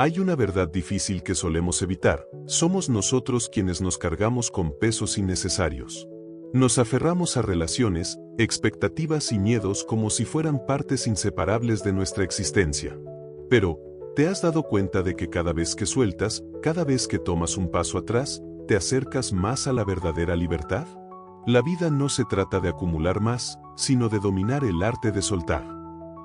Hay una verdad difícil que solemos evitar: somos nosotros quienes nos cargamos con pesos innecesarios. Nos aferramos a relaciones, expectativas y miedos como si fueran partes inseparables de nuestra existencia. Pero, ¿te has dado cuenta de que cada vez que sueltas, cada vez que tomas un paso atrás, te acercas más a la verdadera libertad? La vida no se trata de acumular más, sino de dominar el arte de soltar.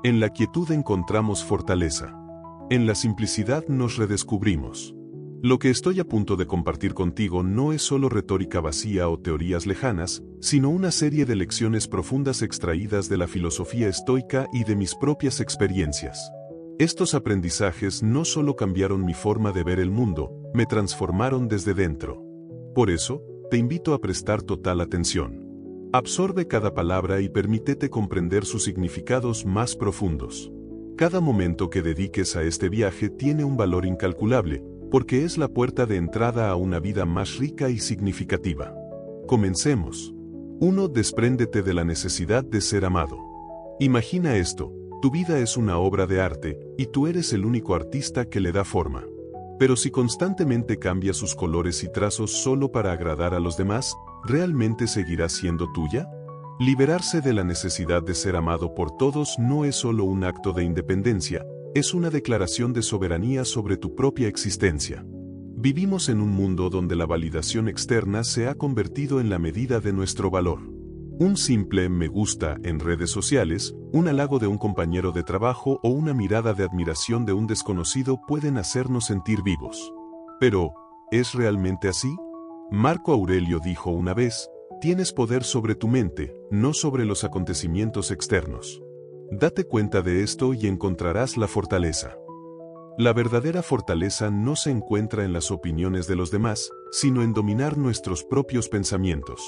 En la quietud encontramos fortaleza. En la simplicidad nos redescubrimos. Lo que estoy a punto de compartir contigo no es solo retórica vacía o teorías lejanas, sino una serie de lecciones profundas extraídas de la filosofía estoica y de mis propias experiencias. Estos aprendizajes no solo cambiaron mi forma de ver el mundo, me transformaron desde dentro. Por eso, te invito a prestar total atención. Absorbe cada palabra y permítete comprender sus significados más profundos. Cada momento que dediques a este viaje tiene un valor incalculable, porque es la puerta de entrada a una vida más rica y significativa. Comencemos. 1. Despréndete de la necesidad de ser amado. Imagina esto: tu vida es una obra de arte, y tú eres el único artista que le da forma. Pero si constantemente cambias sus colores y trazos solo para agradar a los demás, ¿realmente seguirá siendo tuya? Liberarse de la necesidad de ser amado por todos no es solo un acto de independencia, es una declaración de soberanía sobre tu propia existencia. Vivimos en un mundo donde la validación externa se ha convertido en la medida de nuestro valor. Un simple me gusta en redes sociales, un halago de un compañero de trabajo o una mirada de admiración de un desconocido pueden hacernos sentir vivos. Pero, ¿es realmente así? Marco Aurelio dijo una vez: tienes poder sobre tu mente, no sobre los acontecimientos externos. Date cuenta de esto y encontrarás la fortaleza. La verdadera fortaleza no se encuentra en las opiniones de los demás, sino en dominar nuestros propios pensamientos.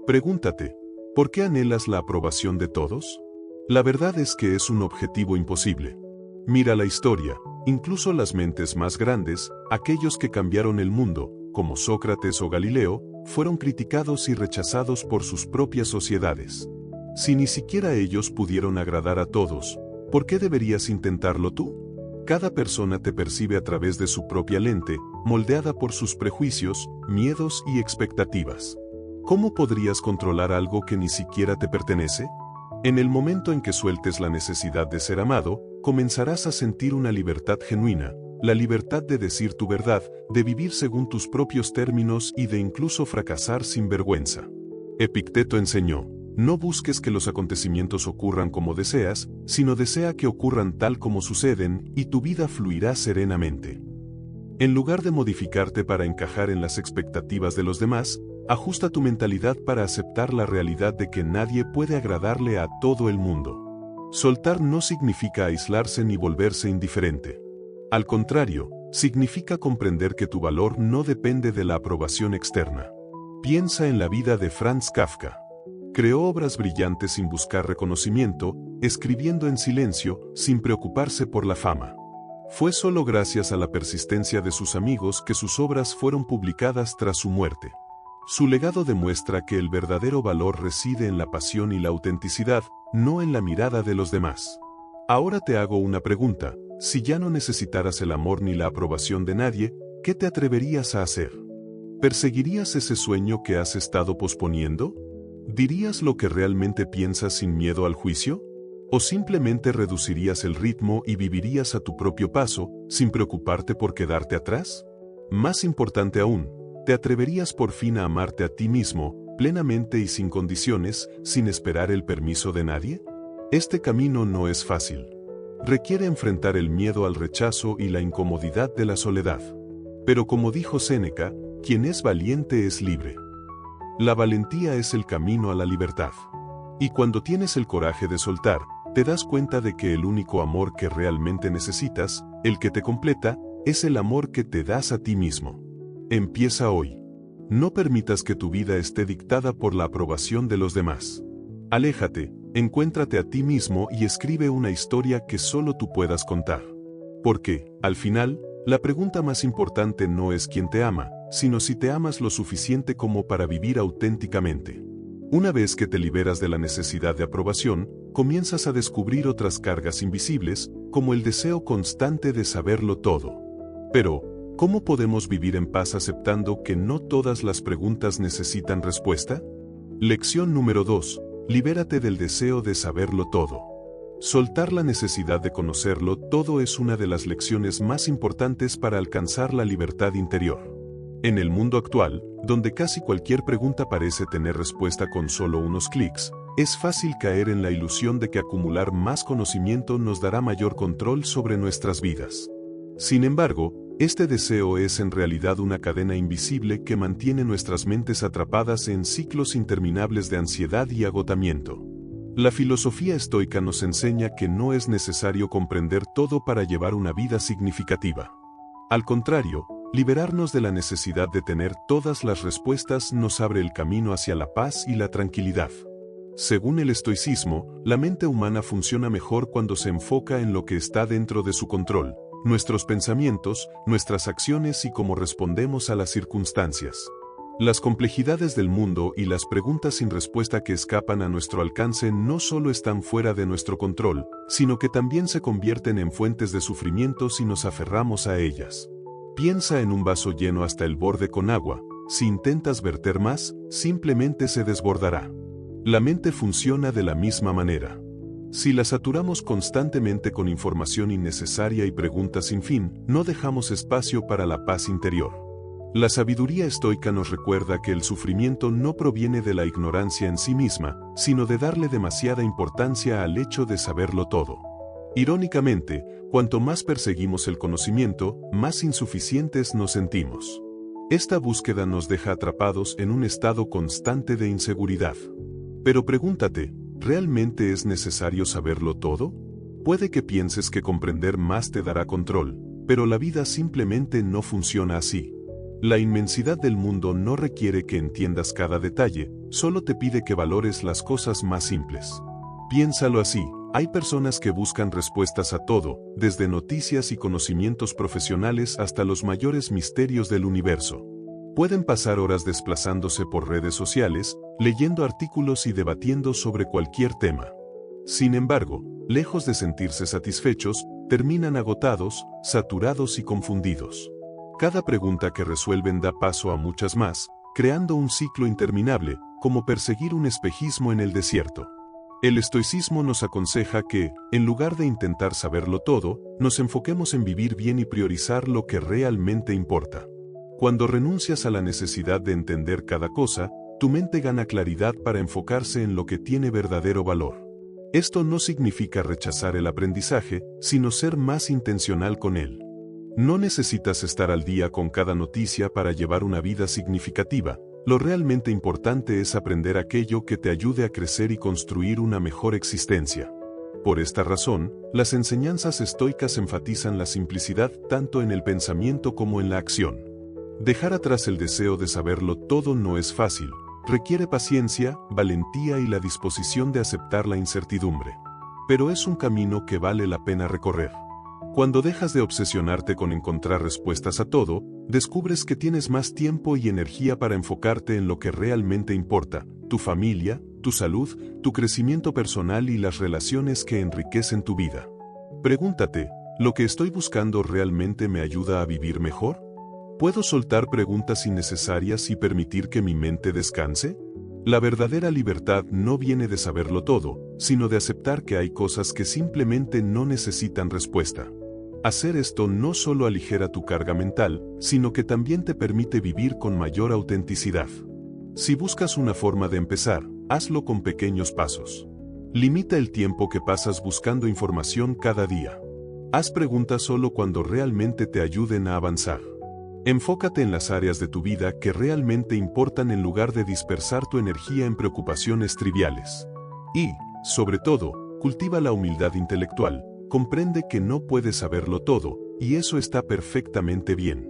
Pregúntate: ¿por qué anhelas la aprobación de todos? La verdad es que es un objetivo imposible. Mira la historia, incluso las mentes más grandes, aquellos que cambiaron el mundo, como Sócrates o Galileo, fueron criticados y rechazados por sus propias sociedades. Si ni siquiera ellos pudieron agradar a todos, ¿por qué deberías intentarlo tú? Cada persona te percibe a través de su propia lente, moldeada por sus prejuicios, miedos y expectativas. ¿Cómo podrías controlar algo que ni siquiera te pertenece? En el momento en que sueltes la necesidad de ser amado, comenzarás a sentir una libertad genuina. La libertad de decir tu verdad, de vivir según tus propios términos y de incluso fracasar sin vergüenza. Epicteto enseñó: no busques que los acontecimientos ocurran como deseas, sino desea que ocurran tal como suceden, y tu vida fluirá serenamente. En lugar de modificarte para encajar en las expectativas de los demás, ajusta tu mentalidad para aceptar la realidad de que nadie puede agradarle a todo el mundo. Soltar no significa aislarse ni volverse indiferente. Al contrario, significa comprender que tu valor no depende de la aprobación externa. Piensa en la vida de Franz Kafka. Creó obras brillantes sin buscar reconocimiento, escribiendo en silencio, sin preocuparse por la fama. Fue solo gracias a la persistencia de sus amigos que sus obras fueron publicadas tras su muerte. Su legado demuestra que el verdadero valor reside en la pasión y la autenticidad, no en la mirada de los demás. Ahora te hago una pregunta: si ya no necesitaras el amor ni la aprobación de nadie, ¿qué te atreverías a hacer? ¿Perseguirías ese sueño que has estado posponiendo? ¿Dirías lo que realmente piensas sin miedo al juicio? ¿O simplemente reducirías el ritmo y vivirías a tu propio paso, sin preocuparte por quedarte atrás? Más importante aún, ¿te atreverías por fin a amarte a ti mismo, plenamente y sin condiciones, sin esperar el permiso de nadie? Este camino no es fácil. Requiere enfrentar el miedo al rechazo y la incomodidad de la soledad. Pero como dijo Séneca, quien es valiente es libre. La valentía es el camino a la libertad. Y cuando tienes el coraje de soltar, te das cuenta de que el único amor que realmente necesitas, el que te completa, es el amor que te das a ti mismo. Empieza hoy. No permitas que tu vida esté dictada por la aprobación de los demás. Aléjate, encuéntrate a ti mismo y escribe una historia que solo tú puedas contar. Porque, al final, la pregunta más importante no es quién te ama, sino si te amas lo suficiente como para vivir auténticamente. Una vez que te liberas de la necesidad de aprobación, comienzas a descubrir otras cargas invisibles, como el deseo constante de saberlo todo. Pero, ¿cómo podemos vivir en paz aceptando que no todas las preguntas necesitan respuesta? Lección número 2. Libérate del deseo de saberlo todo. Soltar la necesidad de conocerlo todo es una de las lecciones más importantes para alcanzar la libertad interior. En el mundo actual, donde casi cualquier pregunta parece tener respuesta con solo unos clics, es fácil caer en la ilusión de que acumular más conocimiento nos dará mayor control sobre nuestras vidas. Sin embargo, este deseo es en realidad una cadena invisible que mantiene nuestras mentes atrapadas en ciclos interminables de ansiedad y agotamiento. La filosofía estoica nos enseña que no es necesario comprender todo para llevar una vida significativa. Al contrario, liberarnos de la necesidad de tener todas las respuestas nos abre el camino hacia la paz y la tranquilidad. Según el estoicismo, la mente humana funciona mejor cuando se enfoca en lo que está dentro de su control, nuestros pensamientos, nuestras acciones y cómo respondemos a las circunstancias. Las complejidades del mundo y las preguntas sin respuesta que escapan a nuestro alcance no solo están fuera de nuestro control, sino que también se convierten en fuentes de sufrimiento si nos aferramos a ellas. Piensa en un vaso lleno hasta el borde con agua. Si intentas verter más, simplemente se desbordará. La mente funciona de la misma manera. Si la saturamos constantemente con información innecesaria y preguntas sin fin, no dejamos espacio para la paz interior. La sabiduría estoica nos recuerda que el sufrimiento no proviene de la ignorancia en sí misma, sino de darle demasiada importancia al hecho de saberlo todo. Irónicamente, cuanto más perseguimos el conocimiento, más insuficientes nos sentimos. Esta búsqueda nos deja atrapados en un estado constante de inseguridad. Pero pregúntate, ¿realmente es necesario saberlo todo? Puede que pienses que comprender más te dará control, pero la vida simplemente no funciona así. La inmensidad del mundo no requiere que entiendas cada detalle, solo te pide que valores las cosas más simples. Piénsalo así, hay personas que buscan respuestas a todo, desde noticias y conocimientos profesionales hasta los mayores misterios del universo. Pueden pasar horas desplazándose por redes sociales, leyendo artículos y debatiendo sobre cualquier tema. Sin embargo, lejos de sentirse satisfechos, terminan agotados, saturados y confundidos. Cada pregunta que resuelven da paso a muchas más, creando un ciclo interminable, como perseguir un espejismo en el desierto. El estoicismo nos aconseja que, en lugar de intentar saberlo todo, nos enfoquemos en vivir bien y priorizar lo que realmente importa. Cuando renuncias a la necesidad de entender cada cosa, tu mente gana claridad para enfocarse en lo que tiene verdadero valor. Esto no significa rechazar el aprendizaje, sino ser más intencional con él. No necesitas estar al día con cada noticia para llevar una vida significativa. Lo realmente importante es aprender aquello que te ayude a crecer y construir una mejor existencia. Por esta razón, las enseñanzas estoicas enfatizan la simplicidad tanto en el pensamiento como en la acción. Dejar atrás el deseo de saberlo todo no es fácil, requiere paciencia, valentía y la disposición de aceptar la incertidumbre. Pero es un camino que vale la pena recorrer. Cuando dejas de obsesionarte con encontrar respuestas a todo, descubres que tienes más tiempo y energía para enfocarte en lo que realmente importa, tu familia, tu salud, tu crecimiento personal y las relaciones que enriquecen tu vida. Pregúntate, ¿lo que estoy buscando realmente me ayuda a vivir mejor? ¿Puedo soltar preguntas innecesarias y permitir que mi mente descanse? La verdadera libertad no viene de saberlo todo, sino de aceptar que hay cosas que simplemente no necesitan respuesta. Hacer esto no solo aligera tu carga mental, sino que también te permite vivir con mayor autenticidad. Si buscas una forma de empezar, hazlo con pequeños pasos. Limita el tiempo que pasas buscando información cada día. Haz preguntas solo cuando realmente te ayuden a avanzar. Enfócate en las áreas de tu vida que realmente importan en lugar de dispersar tu energía en preocupaciones triviales. Y, sobre todo, cultiva la humildad intelectual. Comprende que no puedes saberlo todo, y eso está perfectamente bien.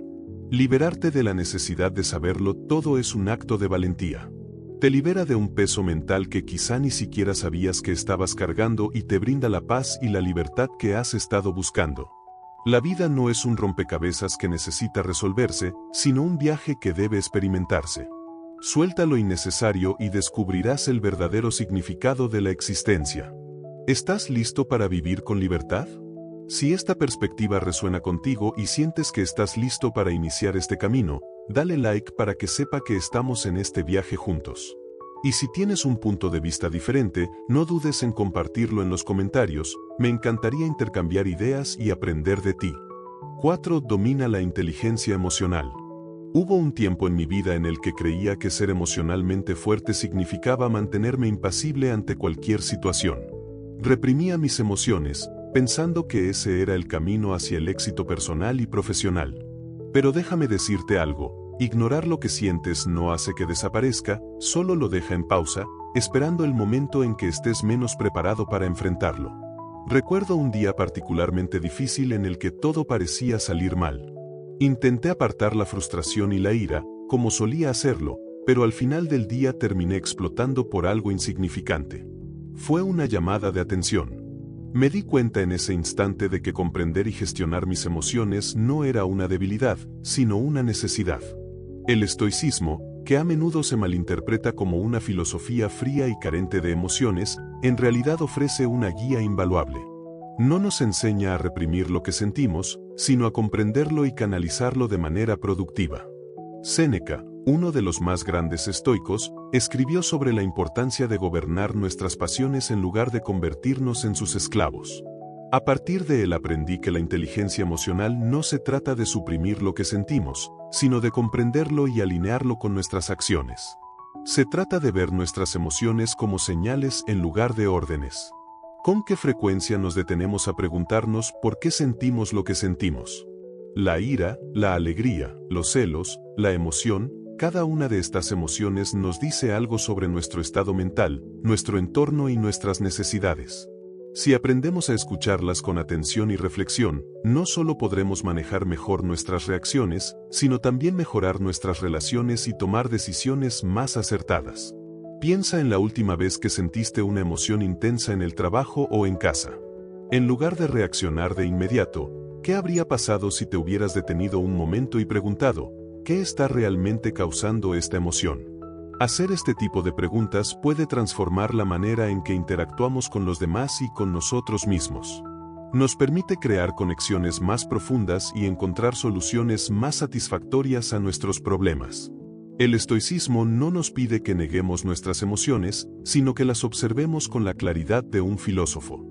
Liberarte de la necesidad de saberlo todo es un acto de valentía. Te libera de un peso mental que quizá ni siquiera sabías que estabas cargando y te brinda la paz y la libertad que has estado buscando. La vida no es un rompecabezas que necesita resolverse, sino un viaje que debe experimentarse. Suelta lo innecesario y descubrirás el verdadero significado de la existencia. ¿Estás listo para vivir con libertad? Si esta perspectiva resuena contigo y sientes que estás listo para iniciar este camino, dale like para que sepa que estamos en este viaje juntos. Y si tienes un punto de vista diferente, no dudes en compartirlo en los comentarios, me encantaría intercambiar ideas y aprender de ti. 4. Domina la inteligencia emocional. Hubo un tiempo en mi vida en el que creía que ser emocionalmente fuerte significaba mantenerme impasible ante cualquier situación. Reprimía mis emociones, pensando que ese era el camino hacia el éxito personal y profesional. Pero déjame decirte algo, ignorar lo que sientes no hace que desaparezca, solo lo deja en pausa, esperando el momento en que estés menos preparado para enfrentarlo. Recuerdo un día particularmente difícil en el que todo parecía salir mal. Intenté apartar la frustración y la ira, como solía hacerlo, pero al final del día terminé explotando por algo insignificante. Fue una llamada de atención. Me di cuenta en ese instante de que comprender y gestionar mis emociones no era una debilidad, sino una necesidad. El estoicismo, que a menudo se malinterpreta como una filosofía fría y carente de emociones, en realidad ofrece una guía invaluable. No nos enseña a reprimir lo que sentimos, sino a comprenderlo y canalizarlo de manera productiva. Séneca, uno de los más grandes estoicos, escribió sobre la importancia de gobernar nuestras pasiones en lugar de convertirnos en sus esclavos. A partir de él aprendí que la inteligencia emocional no se trata de suprimir lo que sentimos, sino de comprenderlo y alinearlo con nuestras acciones. Se trata de ver nuestras emociones como señales en lugar de órdenes. ¿Con qué frecuencia nos detenemos a preguntarnos por qué sentimos lo que sentimos? La ira, la alegría, los celos, la emoción, cada una de estas emociones nos dice algo sobre nuestro estado mental, nuestro entorno y nuestras necesidades. Si aprendemos a escucharlas con atención y reflexión, no solo podremos manejar mejor nuestras reacciones, sino también mejorar nuestras relaciones y tomar decisiones más acertadas. Piensa en la última vez que sentiste una emoción intensa en el trabajo o en casa. En lugar de reaccionar de inmediato, ¿qué habría pasado si te hubieras detenido un momento y preguntado, ¿qué está realmente causando esta emoción? Hacer este tipo de preguntas puede transformar la manera en que interactuamos con los demás y con nosotros mismos. Nos permite crear conexiones más profundas y encontrar soluciones más satisfactorias a nuestros problemas. El estoicismo no nos pide que neguemos nuestras emociones, sino que las observemos con la claridad de un filósofo.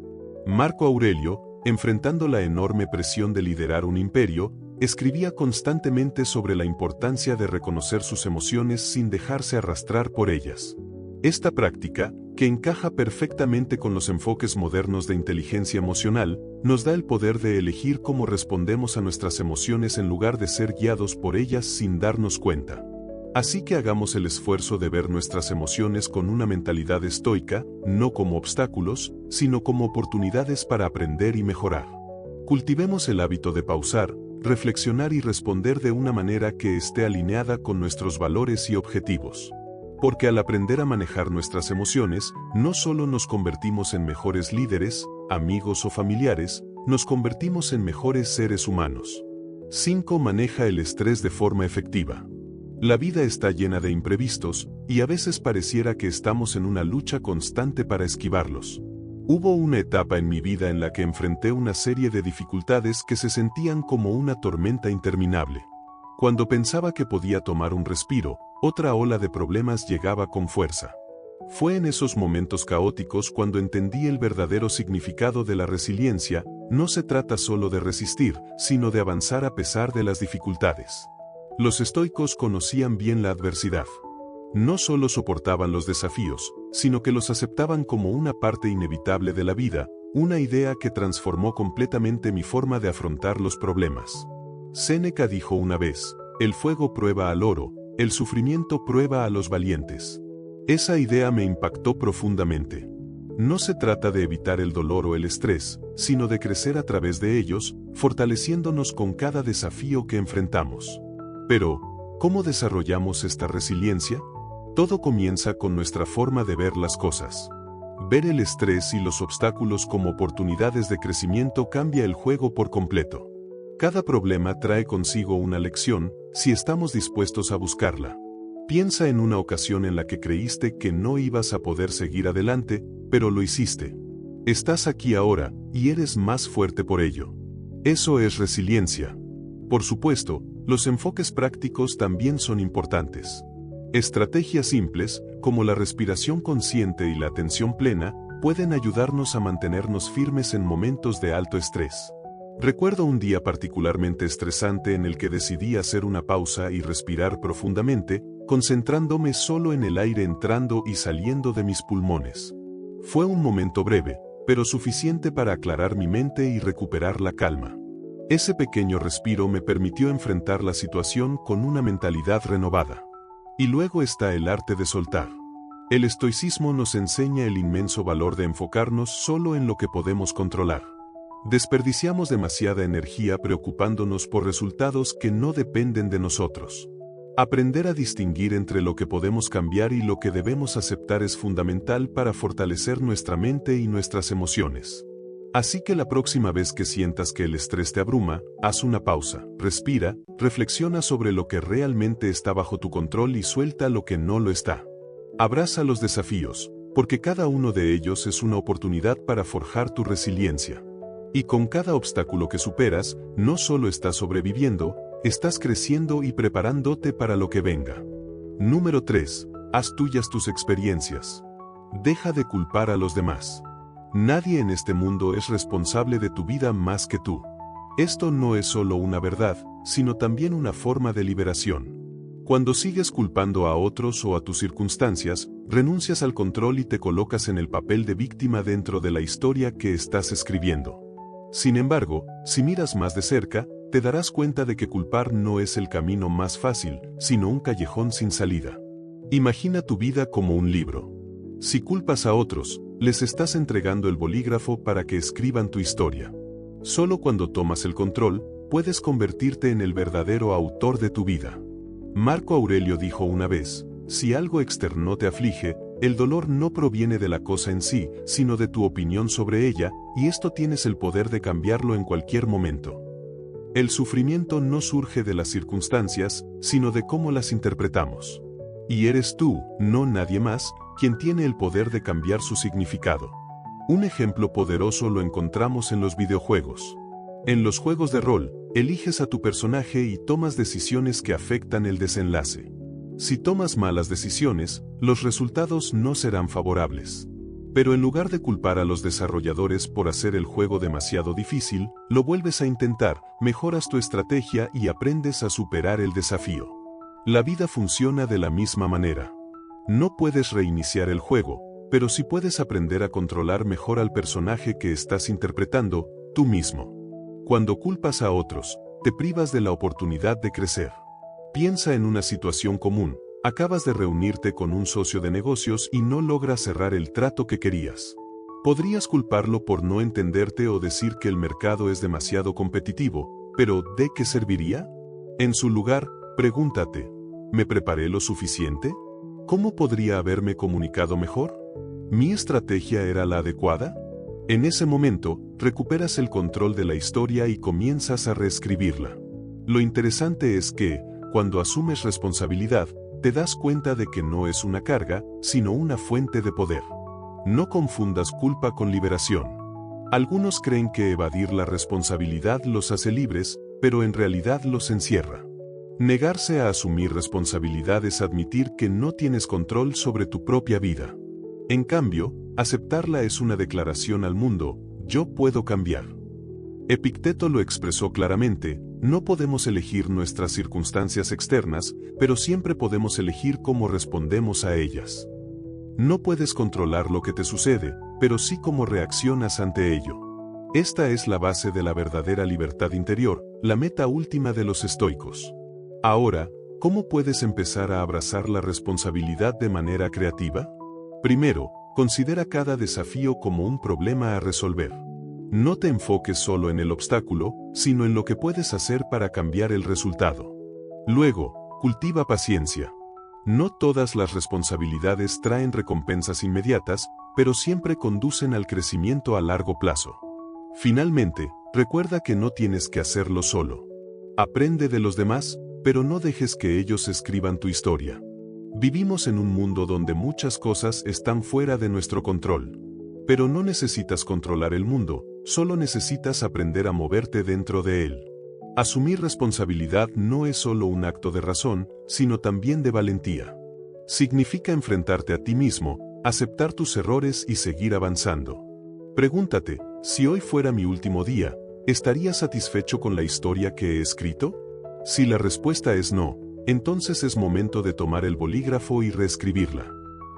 Marco Aurelio, enfrentando la enorme presión de liderar un imperio, escribía constantemente sobre la importancia de reconocer sus emociones sin dejarse arrastrar por ellas. Esta práctica, que encaja perfectamente con los enfoques modernos de inteligencia emocional, nos da el poder de elegir cómo respondemos a nuestras emociones en lugar de ser guiados por ellas sin darnos cuenta. Así que hagamos el esfuerzo de ver nuestras emociones con una mentalidad estoica, no como obstáculos, sino como oportunidades para aprender y mejorar. Cultivemos el hábito de pausar, reflexionar y responder de una manera que esté alineada con nuestros valores y objetivos. Porque al aprender a manejar nuestras emociones, no solo nos convertimos en mejores líderes, amigos o familiares, nos convertimos en mejores seres humanos. 5. Maneja el estrés de forma efectiva. La vida está llena de imprevistos, y a veces pareciera que estamos en una lucha constante para esquivarlos. Hubo una etapa en mi vida en la que enfrenté una serie de dificultades que se sentían como una tormenta interminable. Cuando pensaba que podía tomar un respiro, otra ola de problemas llegaba con fuerza. Fue en esos momentos caóticos cuando entendí el verdadero significado de la resiliencia. No se trata solo de resistir, sino de avanzar a pesar de las dificultades. Los estoicos conocían bien la adversidad. No solo soportaban los desafíos, sino que los aceptaban como una parte inevitable de la vida, una idea que transformó completamente mi forma de afrontar los problemas. Séneca dijo una vez, el fuego prueba al oro, el sufrimiento prueba a los valientes. Esa idea me impactó profundamente. No se trata de evitar el dolor o el estrés, sino de crecer a través de ellos, fortaleciéndonos con cada desafío que enfrentamos. Pero, ¿cómo desarrollamos esta resiliencia? Todo comienza con nuestra forma de ver las cosas. Ver el estrés y los obstáculos como oportunidades de crecimiento cambia el juego por completo. Cada problema trae consigo una lección, si estamos dispuestos a buscarla. Piensa en una ocasión en la que creíste que no ibas a poder seguir adelante, pero lo hiciste. Estás aquí ahora, y eres más fuerte por ello. Eso es resiliencia. Por supuesto, los enfoques prácticos también son importantes. Estrategias simples, como la respiración consciente y la atención plena, pueden ayudarnos a mantenernos firmes en momentos de alto estrés. Recuerdo un día particularmente estresante en el que decidí hacer una pausa y respirar profundamente, concentrándome solo en el aire entrando y saliendo de mis pulmones. Fue un momento breve, pero suficiente para aclarar mi mente y recuperar la calma. Ese pequeño respiro me permitió enfrentar la situación con una mentalidad renovada. Y luego está el arte de soltar. El estoicismo nos enseña el inmenso valor de enfocarnos solo en lo que podemos controlar. Desperdiciamos demasiada energía preocupándonos por resultados que no dependen de nosotros. Aprender a distinguir entre lo que podemos cambiar y lo que debemos aceptar es fundamental para fortalecer nuestra mente y nuestras emociones. Así que la próxima vez que sientas que el estrés te abruma, haz una pausa, respira, reflexiona sobre lo que realmente está bajo tu control y suelta lo que no lo está. Abraza los desafíos, porque cada uno de ellos es una oportunidad para forjar tu resiliencia. Y con cada obstáculo que superas, no solo estás sobreviviendo, estás creciendo y preparándote para lo que venga. Número 3. Haz tuyas tus experiencias. Deja de culpar a los demás. Nadie en este mundo es responsable de tu vida más que tú. Esto no es solo una verdad, sino también una forma de liberación. Cuando sigues culpando a otros o a tus circunstancias, renuncias al control y te colocas en el papel de víctima dentro de la historia que estás escribiendo. Sin embargo, si miras más de cerca, te darás cuenta de que culpar no es el camino más fácil, sino un callejón sin salida. Imagina tu vida como un libro. Si culpas a otros, les estás entregando el bolígrafo para que escriban tu historia. Solo cuando tomas el control, puedes convertirte en el verdadero autor de tu vida. Marco Aurelio dijo una vez, si algo externo te aflige, el dolor no proviene de la cosa en sí, sino de tu opinión sobre ella, y esto tienes el poder de cambiarlo en cualquier momento. El sufrimiento no surge de las circunstancias, sino de cómo las interpretamos. Y eres tú, no nadie más, quien tiene el poder de cambiar su significado. Un ejemplo poderoso lo encontramos en los videojuegos. En los juegos de rol, eliges a tu personaje y tomas decisiones que afectan el desenlace. Si tomas malas decisiones, los resultados no serán favorables. Pero en lugar de culpar a los desarrolladores por hacer el juego demasiado difícil, lo vuelves a intentar, mejoras tu estrategia y aprendes a superar el desafío. La vida funciona de la misma manera. No puedes reiniciar el juego, pero sí puedes aprender a controlar mejor al personaje que estás interpretando, tú mismo. Cuando culpas a otros, te privas de la oportunidad de crecer. Piensa en una situación común. Acabas de reunirte con un socio de negocios y no logras cerrar el trato que querías. Podrías culparlo por no entenderte o decir que el mercado es demasiado competitivo, pero ¿de qué serviría? En su lugar, pregúntate, ¿me preparé lo suficiente? ¿Cómo podría haberme comunicado mejor? ¿Mi estrategia era la adecuada? En ese momento, recuperas el control de la historia y comienzas a reescribirla. Lo interesante es que, cuando asumes responsabilidad, te das cuenta de que no es una carga, sino una fuente de poder. No confundas culpa con liberación. Algunos creen que evadir la responsabilidad los hace libres, pero en realidad los encierra. Negarse a asumir responsabilidad es admitir que no tienes control sobre tu propia vida. En cambio, aceptarla es una declaración al mundo, yo puedo cambiar. Epicteto lo expresó claramente, no podemos elegir nuestras circunstancias externas, pero siempre podemos elegir cómo respondemos a ellas. No puedes controlar lo que te sucede, pero sí cómo reaccionas ante ello. Esta es la base de la verdadera libertad interior, la meta última de los estoicos. Ahora, ¿cómo puedes empezar a abrazar la responsabilidad de manera creativa? Primero, considera cada desafío como un problema a resolver. No te enfoques solo en el obstáculo, sino en lo que puedes hacer para cambiar el resultado. Luego, cultiva paciencia. No todas las responsabilidades traen recompensas inmediatas, pero siempre conducen al crecimiento a largo plazo. Finalmente, recuerda que no tienes que hacerlo solo. Aprende de los demás, pero no dejes que ellos escriban tu historia. Vivimos en un mundo donde muchas cosas están fuera de nuestro control. Pero no necesitas controlar el mundo, solo necesitas aprender a moverte dentro de él. Asumir responsabilidad no es solo un acto de razón, sino también de valentía. Significa enfrentarte a ti mismo, aceptar tus errores y seguir avanzando. Pregúntate, si hoy fuera mi último día, ¿estarías satisfecho con la historia que he escrito? Si la respuesta es no, entonces es momento de tomar el bolígrafo y reescribirla.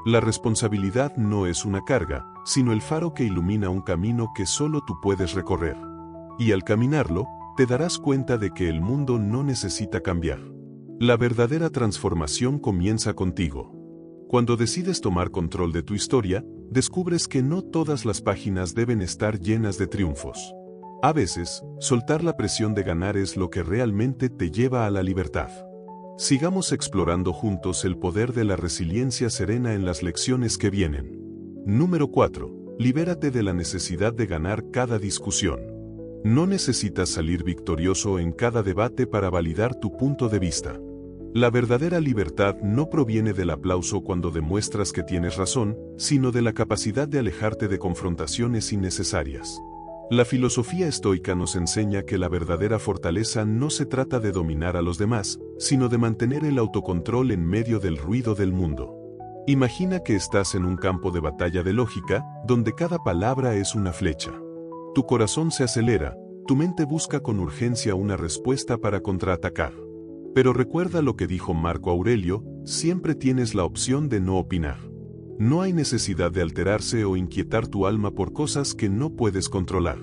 La responsabilidad no es una carga, sino el faro que ilumina un camino que solo tú puedes recorrer. Y al caminarlo, te darás cuenta de que el mundo no necesita cambiar. La verdadera transformación comienza contigo. Cuando decides tomar control de tu historia, descubres que no todas las páginas deben estar llenas de triunfos. A veces, soltar la presión de ganar es lo que realmente te lleva a la libertad. Sigamos explorando juntos el poder de la resiliencia serena en las lecciones que vienen. Número 4. Libérate de la necesidad de ganar cada discusión. No necesitas salir victorioso en cada debate para validar tu punto de vista. La verdadera libertad no proviene del aplauso cuando demuestras que tienes razón, sino de la capacidad de alejarte de confrontaciones innecesarias. La filosofía estoica nos enseña que la verdadera fortaleza no se trata de dominar a los demás, sino de mantener el autocontrol en medio del ruido del mundo. Imagina que estás en un campo de batalla de lógica, donde cada palabra es una flecha. Tu corazón se acelera, tu mente busca con urgencia una respuesta para contraatacar. Pero recuerda lo que dijo Marco Aurelio, siempre tienes la opción de no opinar. No hay necesidad de alterarse o inquietar tu alma por cosas que no puedes controlar.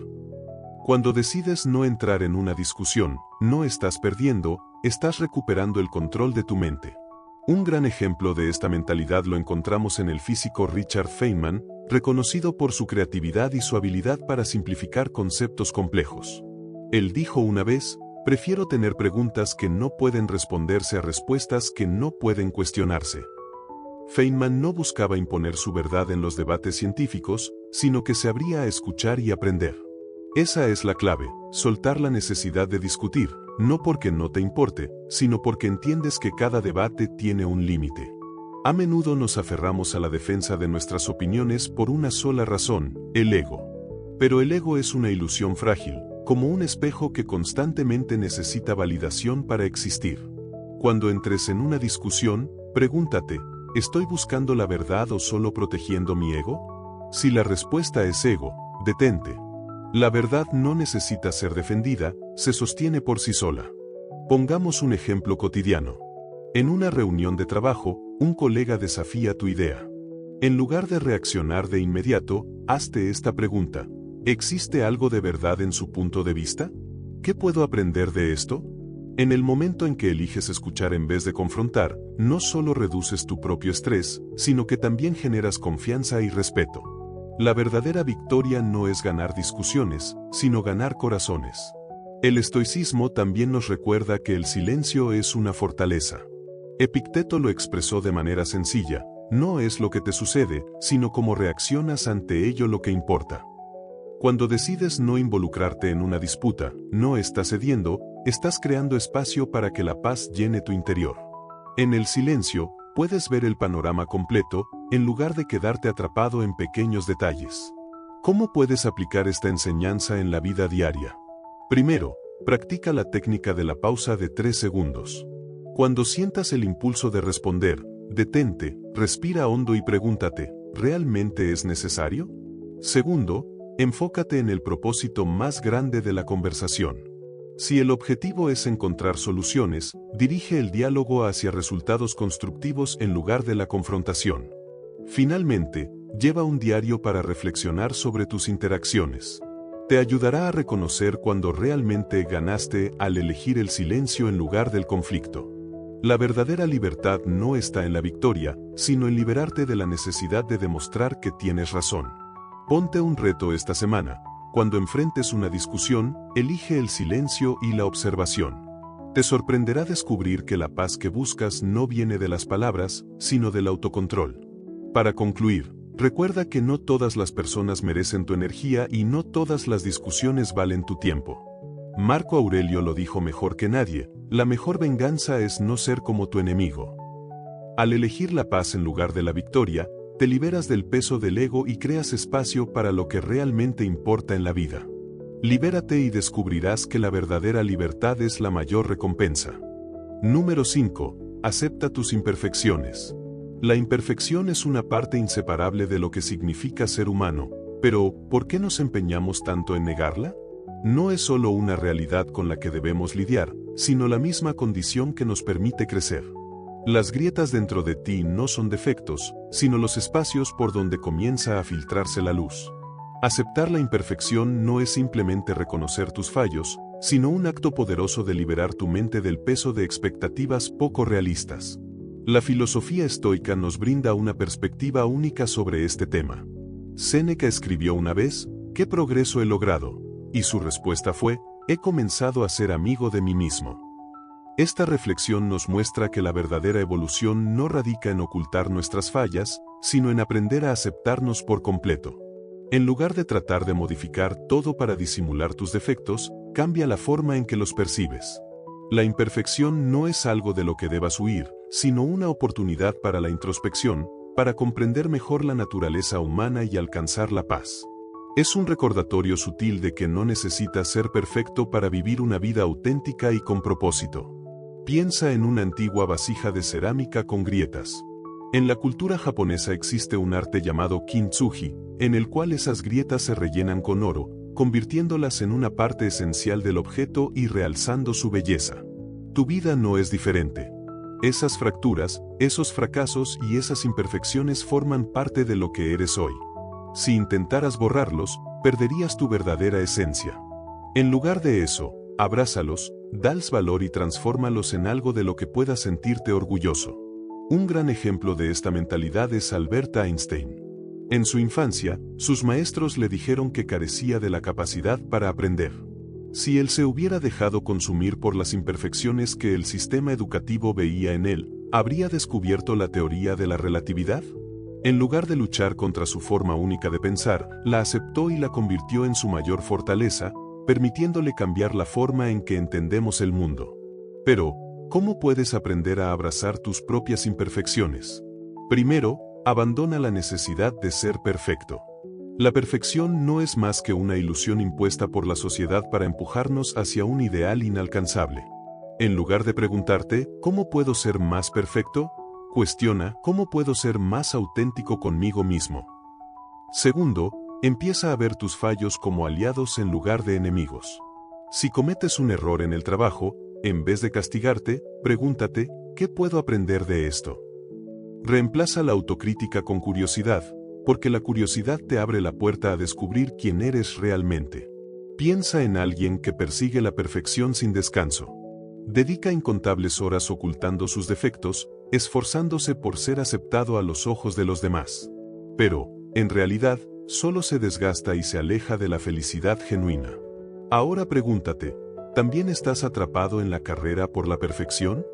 Cuando decides no entrar en una discusión, no estás perdiendo, estás recuperando el control de tu mente. Un gran ejemplo de esta mentalidad lo encontramos en el físico Richard Feynman, reconocido por su creatividad y su habilidad para simplificar conceptos complejos. Él dijo una vez, prefiero tener preguntas que no pueden responderse a respuestas que no pueden cuestionarse. Feynman no buscaba imponer su verdad en los debates científicos, sino que se abría a escuchar y aprender. Esa es la clave, soltar la necesidad de discutir, no porque no te importe, sino porque entiendes que cada debate tiene un límite. A menudo nos aferramos a la defensa de nuestras opiniones por una sola razón, el ego. Pero el ego es una ilusión frágil, como un espejo que constantemente necesita validación para existir. Cuando entres en una discusión, pregúntate, ¿estoy buscando la verdad o solo protegiendo mi ego? Si la respuesta es ego, detente. La verdad no necesita ser defendida, se sostiene por sí sola. Pongamos un ejemplo cotidiano. En una reunión de trabajo, un colega desafía tu idea. En lugar de reaccionar de inmediato, hazte esta pregunta. ¿Existe algo de verdad en su punto de vista? ¿Qué puedo aprender de esto? En el momento en que eliges escuchar en vez de confrontar, no solo reduces tu propio estrés, sino que también generas confianza y respeto. La verdadera victoria no es ganar discusiones, sino ganar corazones. El estoicismo también nos recuerda que el silencio es una fortaleza. Epicteto lo expresó de manera sencilla, no es lo que te sucede, sino cómo reaccionas ante ello lo que importa. Cuando decides no involucrarte en una disputa, no estás cediendo, estás creando espacio para que la paz llene tu interior. En el silencio, puedes ver el panorama completo, en lugar de quedarte atrapado en pequeños detalles. ¿Cómo puedes aplicar esta enseñanza en la vida diaria? Primero, practica la técnica de la pausa de 3 segundos. Cuando sientas el impulso de responder, detente, respira hondo y pregúntate, ¿realmente es necesario? Segundo, enfócate en el propósito más grande de la conversación. Si el objetivo es encontrar soluciones, dirige el diálogo hacia resultados constructivos en lugar de la confrontación. Finalmente, lleva un diario para reflexionar sobre tus interacciones. Te ayudará a reconocer cuando realmente ganaste al elegir el silencio en lugar del conflicto. La verdadera libertad no está en la victoria, sino en liberarte de la necesidad de demostrar que tienes razón. Ponte un reto esta semana. Cuando enfrentes una discusión, elige el silencio y la observación. Te sorprenderá descubrir que la paz que buscas no viene de las palabras, sino del autocontrol. Para concluir, recuerda que no todas las personas merecen tu energía y no todas las discusiones valen tu tiempo. Marco Aurelio lo dijo mejor que nadie, la mejor venganza es no ser como tu enemigo. Al elegir la paz en lugar de la victoria, te liberas del peso del ego y creas espacio para lo que realmente importa en la vida. Libérate y descubrirás que la verdadera libertad es la mayor recompensa. Número 5. Acepta tus imperfecciones. La imperfección es una parte inseparable de lo que significa ser humano, pero ¿por qué nos empeñamos tanto en negarla? No es solo una realidad con la que debemos lidiar, sino la misma condición que nos permite crecer. Las grietas dentro de ti no son defectos, sino los espacios por donde comienza a filtrarse la luz. Aceptar la imperfección no es simplemente reconocer tus fallos, sino un acto poderoso de liberar tu mente del peso de expectativas poco realistas. La filosofía estoica nos brinda una perspectiva única sobre este tema. Séneca escribió una vez, ¿qué progreso he logrado? Y su respuesta fue, he comenzado a ser amigo de mí mismo. Esta reflexión nos muestra que la verdadera evolución no radica en ocultar nuestras fallas, sino en aprender a aceptarnos por completo. En lugar de tratar de modificar todo para disimular tus defectos, cambia la forma en que los percibes. La imperfección no es algo de lo que debas huir, sino una oportunidad para la introspección, para comprender mejor la naturaleza humana y alcanzar la paz. Es un recordatorio sutil de que no necesitas ser perfecto para vivir una vida auténtica y con propósito. Piensa en una antigua vasija de cerámica con grietas. En la cultura japonesa existe un arte llamado kintsugi, en el cual esas grietas se rellenan con oro, convirtiéndolas en una parte esencial del objeto y realzando su belleza. Tu vida no es diferente. Esas fracturas, esos fracasos y esas imperfecciones forman parte de lo que eres hoy. Si intentaras borrarlos, perderías tu verdadera esencia. En lugar de eso, abrázalos, dales valor y transfórmalos en algo de lo que puedas sentirte orgulloso. Un gran ejemplo de esta mentalidad es Albert Einstein. En su infancia, sus maestros le dijeron que carecía de la capacidad para aprender. Si él se hubiera dejado consumir por las imperfecciones que el sistema educativo veía en él, ¿habría descubierto la teoría de la relatividad? En lugar de luchar contra su forma única de pensar, la aceptó y la convirtió en su mayor fortaleza, permitiéndole cambiar la forma en que entendemos el mundo. Pero, ¿cómo puedes aprender a abrazar tus propias imperfecciones? Primero, abandona la necesidad de ser perfecto. La perfección no es más que una ilusión impuesta por la sociedad para empujarnos hacia un ideal inalcanzable. En lugar de preguntarte, ¿cómo puedo ser más perfecto?, cuestiona, ¿cómo puedo ser más auténtico conmigo mismo? Segundo, empieza a ver tus fallos como aliados en lugar de enemigos. Si cometes un error en el trabajo, en vez de castigarte, pregúntate, ¿qué puedo aprender de esto? Reemplaza la autocrítica con curiosidad, porque la curiosidad te abre la puerta a descubrir quién eres realmente. Piensa en alguien que persigue la perfección sin descanso. Dedica incontables horas ocultando sus defectos, esforzándose por ser aceptado a los ojos de los demás. Pero, en realidad, solo se desgasta y se aleja de la felicidad genuina. Ahora pregúntate, ¿también estás atrapado en la carrera por la perfección?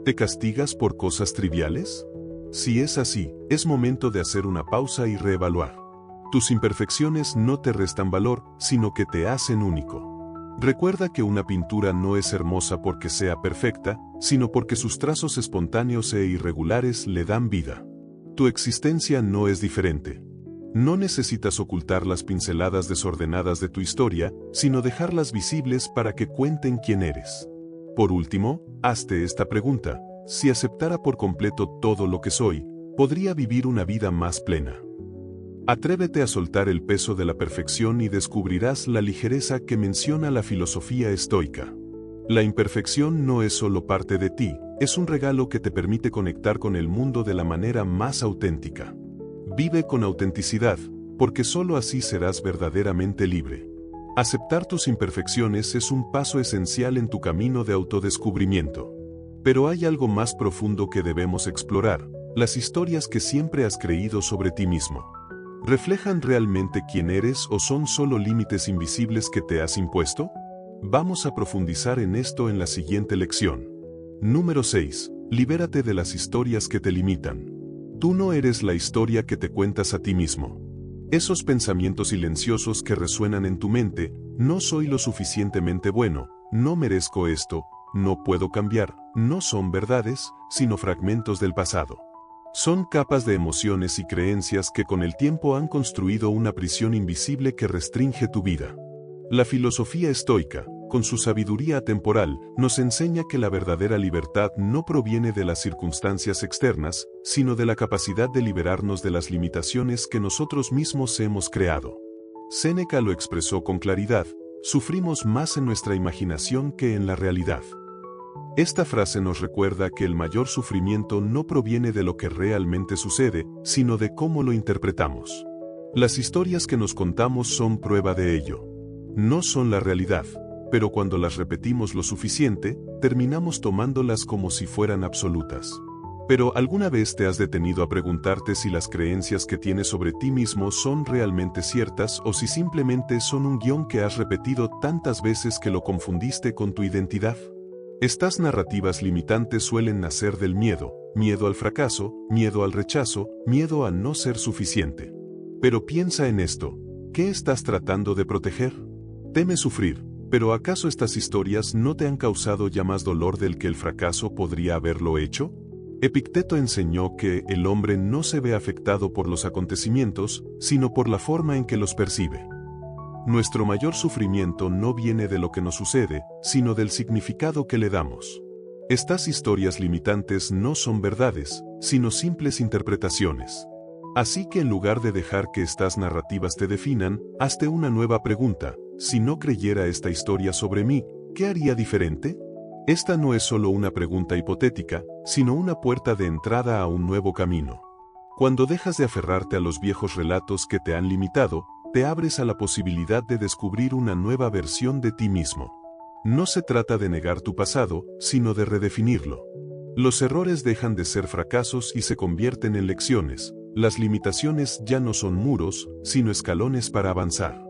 ¿Te castigas por cosas triviales? Si es así, es momento de hacer una pausa y reevaluar. Tus imperfecciones no te restan valor, sino que te hacen único. Recuerda que una pintura no es hermosa porque sea perfecta, sino porque sus trazos espontáneos e irregulares le dan vida. Tu existencia no es diferente. No necesitas ocultar las pinceladas desordenadas de tu historia, sino dejarlas visibles para que cuenten quién eres. Por último, hazte esta pregunta: si aceptara por completo todo lo que soy, ¿podría vivir una vida más plena? Atrévete a soltar el peso de la perfección y descubrirás la ligereza que menciona la filosofía estoica. La imperfección no es solo parte de ti, es un regalo que te permite conectar con el mundo de la manera más auténtica. Vive con autenticidad, porque solo así serás verdaderamente libre. Aceptar tus imperfecciones es un paso esencial en tu camino de autodescubrimiento. Pero hay algo más profundo que debemos explorar: las historias que siempre has creído sobre ti mismo. ¿Reflejan realmente quién eres o son solo límites invisibles que te has impuesto? Vamos a profundizar en esto en la siguiente lección. Número 6. Libérate de las historias que te limitan. Tú no eres la historia que te cuentas a ti mismo. Esos pensamientos silenciosos que resuenan en tu mente: no soy lo suficientemente bueno, no merezco esto, no puedo cambiar, no son verdades, sino fragmentos del pasado. Son capas de emociones y creencias que con el tiempo han construido una prisión invisible que restringe tu vida. La filosofía estoica, con su sabiduría atemporal, nos enseña que la verdadera libertad no proviene de las circunstancias externas, sino de la capacidad de liberarnos de las limitaciones que nosotros mismos hemos creado. Séneca lo expresó con claridad: sufrimos más en nuestra imaginación que en la realidad. Esta frase nos recuerda que el mayor sufrimiento no proviene de lo que realmente sucede, sino de cómo lo interpretamos. Las historias que nos contamos son prueba de ello. No son la realidad, pero cuando las repetimos lo suficiente, terminamos tomándolas como si fueran absolutas. Pero ¿alguna vez te has detenido a preguntarte si las creencias que tienes sobre ti mismo son realmente ciertas o si simplemente son un guión que has repetido tantas veces que lo confundiste con tu identidad? Estas narrativas limitantes suelen nacer del miedo, miedo al fracaso, miedo al rechazo, miedo a no ser suficiente. Pero piensa en esto: ¿qué estás tratando de proteger? Temes sufrir, pero ¿acaso estas historias no te han causado ya más dolor del que el fracaso podría haberlo hecho? Epicteto enseñó que el hombre no se ve afectado por los acontecimientos, sino por la forma en que los percibe. Nuestro mayor sufrimiento no viene de lo que nos sucede, sino del significado que le damos. Estas historias limitantes no son verdades, sino simples interpretaciones. Así que en lugar de dejar que estas narrativas te definan, hazte una nueva pregunta: si no creyera esta historia sobre mí, ¿qué haría diferente? Esta no es solo una pregunta hipotética, sino una puerta de entrada a un nuevo camino. Cuando dejas de aferrarte a los viejos relatos que te han limitado, te abres a la posibilidad de descubrir una nueva versión de ti mismo. No se trata de negar tu pasado, sino de redefinirlo. Los errores dejan de ser fracasos y se convierten en lecciones. Las limitaciones ya no son muros, sino escalones para avanzar.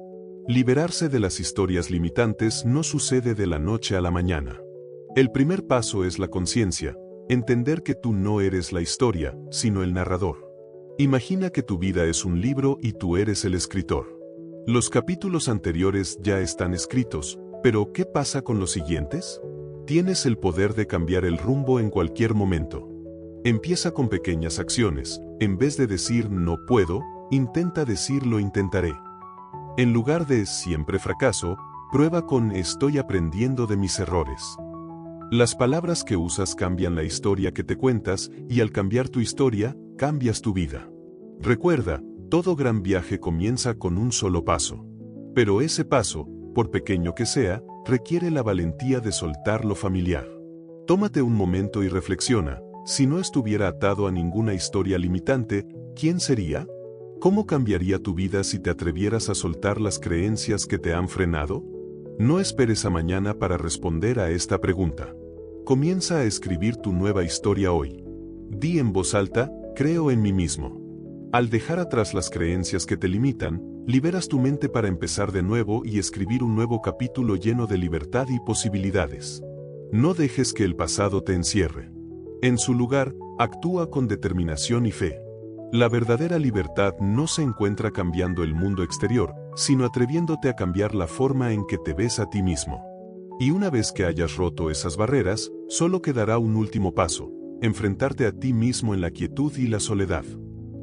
Liberarse de las historias limitantes no sucede de la noche a la mañana. El primer paso es la conciencia, entender que tú no eres la historia, sino el narrador. Imagina que tu vida es un libro y tú eres el escritor. Los capítulos anteriores ya están escritos, pero ¿qué pasa con los siguientes? Tienes el poder de cambiar el rumbo en cualquier momento. Empieza con pequeñas acciones. En vez de decir no puedo, intenta decir lo intentaré. En lugar de siempre fracaso, prueba con estoy aprendiendo de mis errores. Las palabras que usas cambian la historia que te cuentas, y al cambiar tu historia, cambias tu vida. Recuerda, todo gran viaje comienza con un solo paso. Pero ese paso, por pequeño que sea, requiere la valentía de soltar lo familiar. Tómate un momento y reflexiona: si no estuviera atado a ninguna historia limitante, ¿quién sería? ¿Cómo cambiaría tu vida si te atrevieras a soltar las creencias que te han frenado? No esperes a mañana para responder a esta pregunta. Comienza a escribir tu nueva historia hoy. Di en voz alta: creo en mí mismo. Al dejar atrás las creencias que te limitan, liberas tu mente para empezar de nuevo y escribir un nuevo capítulo lleno de libertad y posibilidades. No dejes que el pasado te encierre. En su lugar, actúa con determinación y fe. La verdadera libertad no se encuentra cambiando el mundo exterior, sino atreviéndote a cambiar la forma en que te ves a ti mismo. Y una vez que hayas roto esas barreras, solo quedará un último paso: enfrentarte a ti mismo en la quietud y la soledad.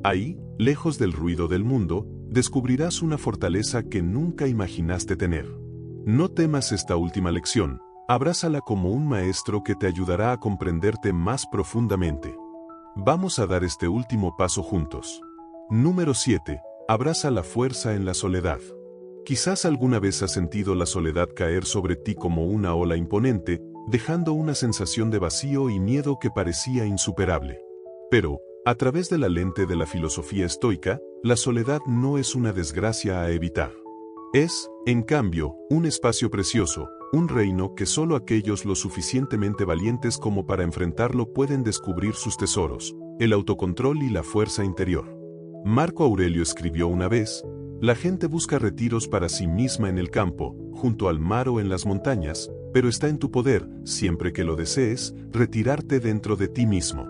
Ahí, lejos del ruido del mundo, descubrirás una fortaleza que nunca imaginaste tener. No temas esta última lección, abrázala como un maestro que te ayudará a comprenderte más profundamente. Vamos a dar este último paso juntos. Número 7. Abraza la fuerza en la soledad. Quizás alguna vez has sentido la soledad caer sobre ti como una ola imponente, dejando una sensación de vacío y miedo que parecía insuperable. Pero, a través de la lente de la filosofía estoica, la soledad no es una desgracia a evitar. Es, en cambio, un espacio precioso, un reino que solo aquellos lo suficientemente valientes como para enfrentarlo pueden descubrir sus tesoros, el autocontrol y la fuerza interior. Marco Aurelio escribió una vez: la gente busca retiros para sí misma en el campo, junto al mar o en las montañas, pero está en tu poder, siempre que lo desees, retirarte dentro de ti mismo.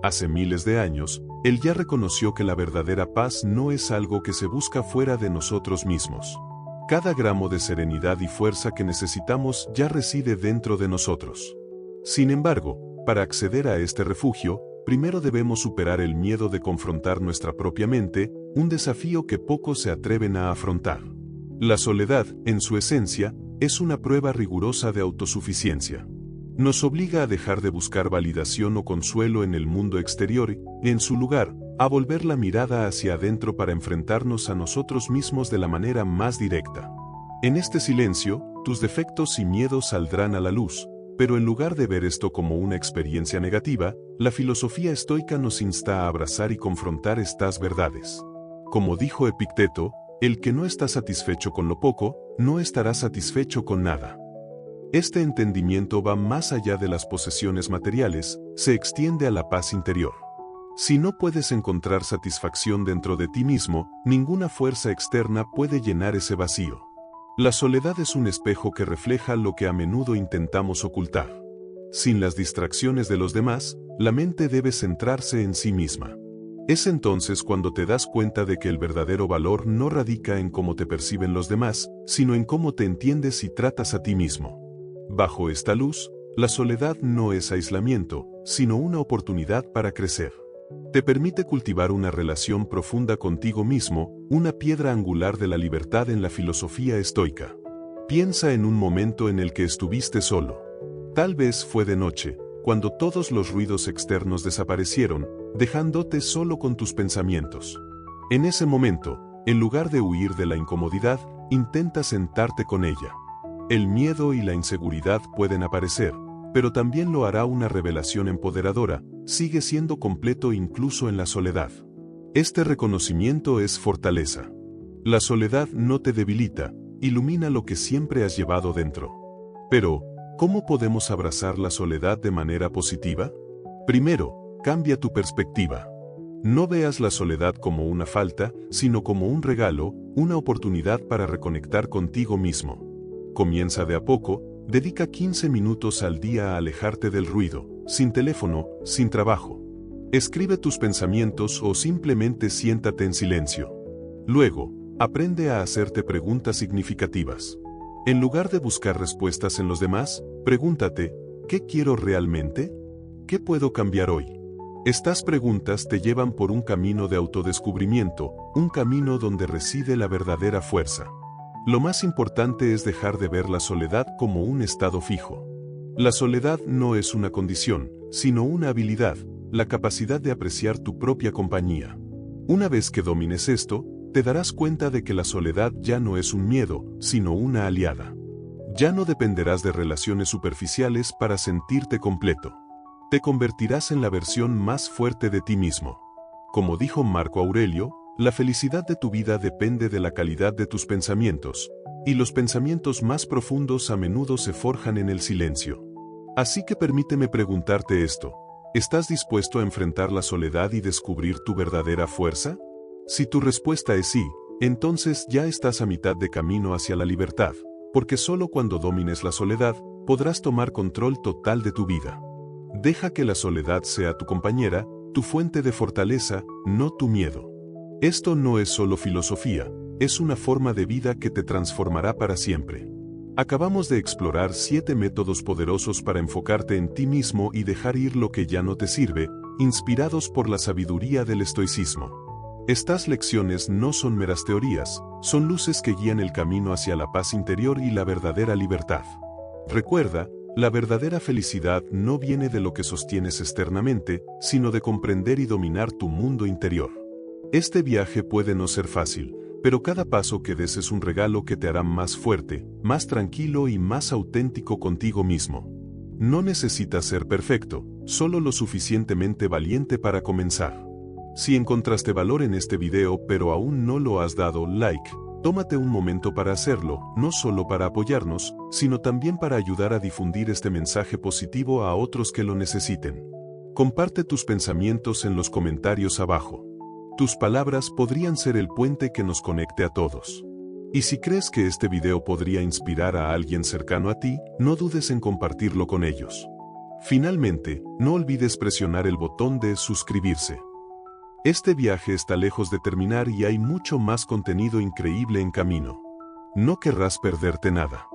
Hace miles de años, él ya reconoció que la verdadera paz no es algo que se busca fuera de nosotros mismos. Cada gramo de serenidad y fuerza que necesitamos ya reside dentro de nosotros. Sin embargo, para acceder a este refugio, primero debemos superar el miedo de confrontar nuestra propia mente, un desafío que pocos se atreven a afrontar. La soledad, en su esencia, es una prueba rigurosa de autosuficiencia. Nos obliga a dejar de buscar validación o consuelo en el mundo exterior y, en su lugar, a volver la mirada hacia adentro para enfrentarnos a nosotros mismos de la manera más directa. En este silencio, tus defectos y miedos saldrán a la luz, pero en lugar de ver esto como una experiencia negativa, la filosofía estoica nos insta a abrazar y confrontar estas verdades. Como dijo Epicteto, el que no está satisfecho con lo poco, no estará satisfecho con nada. Este entendimiento va más allá de las posesiones materiales, se extiende a la paz interior. Si no puedes encontrar satisfacción dentro de ti mismo, ninguna fuerza externa puede llenar ese vacío. La soledad es un espejo que refleja lo que a menudo intentamos ocultar. Sin las distracciones de los demás, la mente debe centrarse en sí misma. Es entonces cuando te das cuenta de que el verdadero valor no radica en cómo te perciben los demás, sino en cómo te entiendes y tratas a ti mismo. Bajo esta luz, la soledad no es aislamiento, sino una oportunidad para crecer. Te permite cultivar una relación profunda contigo mismo, una piedra angular de la libertad en la filosofía estoica. Piensa en un momento en el que estuviste solo. Tal vez fue de noche, cuando todos los ruidos externos desaparecieron, dejándote solo con tus pensamientos. En ese momento, en lugar de huir de la incomodidad, intenta sentarte con ella. El miedo y la inseguridad pueden aparecer, pero también lo hará una revelación empoderadora, sigue siendo completo incluso en la soledad. Este reconocimiento es fortaleza. La soledad no te debilita, ilumina lo que siempre has llevado dentro. Pero, ¿cómo podemos abrazar la soledad de manera positiva? Primero, cambia tu perspectiva. No veas la soledad como una falta, sino como un regalo, una oportunidad para reconectar contigo mismo. Comienza de a poco, dedica 15 minutos al día a alejarte del ruido, sin teléfono, sin trabajo. Escribe tus pensamientos o simplemente siéntate en silencio. Luego, aprende a hacerte preguntas significativas. En lugar de buscar respuestas en los demás, pregúntate, ¿qué quiero realmente? ¿Qué puedo cambiar hoy? Estas preguntas te llevan por un camino de autodescubrimiento, un camino donde reside la verdadera fuerza. Lo más importante es dejar de ver la soledad como un estado fijo. La soledad no es una condición, sino una habilidad, la capacidad de apreciar tu propia compañía. Una vez que domines esto, te darás cuenta de que la soledad ya no es un miedo, sino una aliada. Ya no dependerás de relaciones superficiales para sentirte completo. Te convertirás en la versión más fuerte de ti mismo. Como dijo Marco Aurelio, la felicidad de tu vida depende de la calidad de tus pensamientos, y los pensamientos más profundos a menudo se forjan en el silencio. Así que permíteme preguntarte esto: ¿estás dispuesto a enfrentar la soledad y descubrir tu verdadera fuerza? Si tu respuesta es sí, entonces ya estás a mitad de camino hacia la libertad, porque solo cuando domines la soledad, podrás tomar control total de tu vida. Deja que la soledad sea tu compañera, tu fuente de fortaleza, no tu miedo. Esto no es solo filosofía, es una forma de vida que te transformará para siempre. Acabamos de explorar 7 métodos poderosos para enfocarte en ti mismo y dejar ir lo que ya no te sirve, inspirados por la sabiduría del estoicismo. Estas lecciones no son meras teorías, son luces que guían el camino hacia la paz interior y la verdadera libertad. Recuerda, la verdadera felicidad no viene de lo que sostienes externamente, sino de comprender y dominar tu mundo interior. Este viaje puede no ser fácil, pero cada paso que des es un regalo que te hará más fuerte, más tranquilo y más auténtico contigo mismo. No necesitas ser perfecto, solo lo suficientemente valiente para comenzar. Si encontraste valor en este video pero aún no lo has dado like, tómate un momento para hacerlo, no solo para apoyarnos, sino también para ayudar a difundir este mensaje positivo a otros que lo necesiten. Comparte tus pensamientos en los comentarios abajo. Tus palabras podrían ser el puente que nos conecte a todos. Y si crees que este video podría inspirar a alguien cercano a ti, no dudes en compartirlo con ellos. Finalmente, no olvides presionar el botón de suscribirse. Este viaje está lejos de terminar y hay mucho más contenido increíble en camino. No querrás perderte nada.